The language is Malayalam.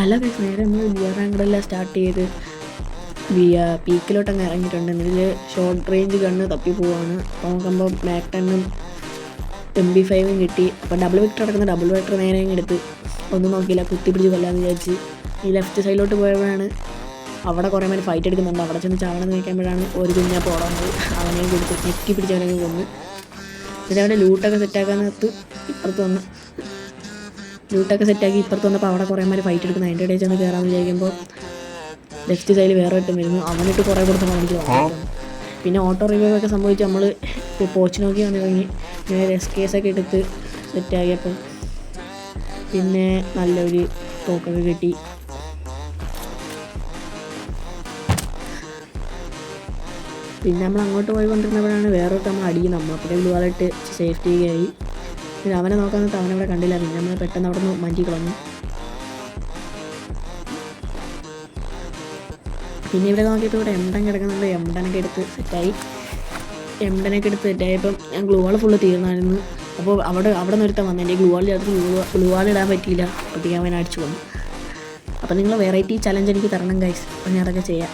അല്ല ഗൈസ്, നേരെ നമ്മൾ ഗിയർ ആങ്കറെല്ലാം സ്റ്റാർട്ട് ചെയ്ത് പീക്കിലോട്ടങ്ങ് ഇറങ്ങിയിട്ടുണ്ട്. ഇതിൽ ഷോർട്ട് റേഞ്ച് ഗണ്ണ് തപ്പി പോവാണ്. അപ്പോൾ നോക്കുമ്പോൾ മാക് 10ഉം MP5ഉം കിട്ടി. അപ്പോൾ ഡബിൾ വെക്ടർ കിടക്കുന്ന ഡബിൾ വെക്ടർ നേരെ എടുത്ത് ഒന്നും നോക്കിയില്ല, കുത്തിപ്പിടിച്ച് കൊല്ലാമെന്ന് വിചാരിച്ച് ഈ ലെഫ്റ്റ് സൈഡിലോട്ട് പോയപ്പോഴാണ് അവിടെ കുറേ പേര് ഫൈറ്റ് എടുക്കുന്നുണ്ട്. അവിടെ ചെന്ന് ചാവണമെന്ന് നോക്കുമ്പോഴാണ് ഒരു കുഞ്ഞാ പോടുന്നത്. അവനെയും കൊടുത്ത് ഞെക്കി പിടിച്ചവനൊക്കെ കൊന്ന്. പിന്നെ അവിടെ ലൂട്ടൊക്കെ സെറ്റാക്കാനകത്ത് ഇപ്പുറത്ത് വന്ന് ലൂട്ടൊക്കെ സെറ്റാക്കി ഇപ്പുറത്ത് വന്നപ്പോൾ അവിടെ കുറേ പേര് ഫൈറ്റ് എടുക്കുന്നത്. അതിൻ്റെ ഇടയിൽ ചെന്ന് കയറാമെന്ന് വിചാരിക്കുമ്പോൾ ലെഫ്റ്റ് സൈഡിൽ വേറെ ഇട്ടും വരുന്നു. അവനിട്ട് കുറേ കൊടുത്തപ്പോൾ എനിക്ക് തോന്നുന്നു. പിന്നെ ഓട്ടോ റിവൈവ് ഒക്കെ സംഭവിച്ച് നമ്മൾ ഇപ്പോൾ പോച്ച് നോക്കി വന്നിറങ്ങി നേരെ SKS എടുത്ത് സെറ്റാക്കിയപ്പോൾ പിന്നെ നല്ലൊരു തോക്കൊക്കെ കിട്ടി. പിന്നെ നമ്മൾ അങ്ങോട്ട് പോയിക്കൊണ്ടിരുന്നപ്പോഴാണ് വേറെ നമ്മൾ അടിക്കുന്നത്. നമ്മളപ്പോഴേ ഗ്ലൂവാളിട്ട് സേഫ്റ്റി ആയി. പിന്നെ അവനെ നോക്കാൻ നേരത്ത് അവനവിടെ കണ്ടില്ല. പിന്നെ നമ്മൾ പെട്ടെന്ന് അവിടെ നിന്ന് മാറ്റി കളഞ്ഞു. പിന്നെ ഇവിടെ നോക്കിയപ്പോൾ ഇവിടെ M10 കിടക്കുന്നുണ്ട്. M10ഒക്കെ എടുത്ത് സെറ്റായപ്പം ഞാൻ ഗ്ലൂവാൾ ഫുള്ള് തീർന്നായിരുന്നു. അപ്പോൾ അവിടെ നിന്ന് ഒരുത്തം വന്നു. എൻ്റെ ഗ്ലൂവാൾ ചേർത്ത് ഗ്ലൂവാൾ ഇടാൻ പറ്റിയില്ല. അപ്പോഴത്തേക്കും അവൻ അടിച്ചു വന്നു. അപ്പോൾ നിങ്ങൾ വെറൈറ്റി ചലഞ്ച് എനിക്ക് തരണം ഗൈസ്. അപ്പോൾ ഞാൻ അതൊക്കെ ചെയ്യാം.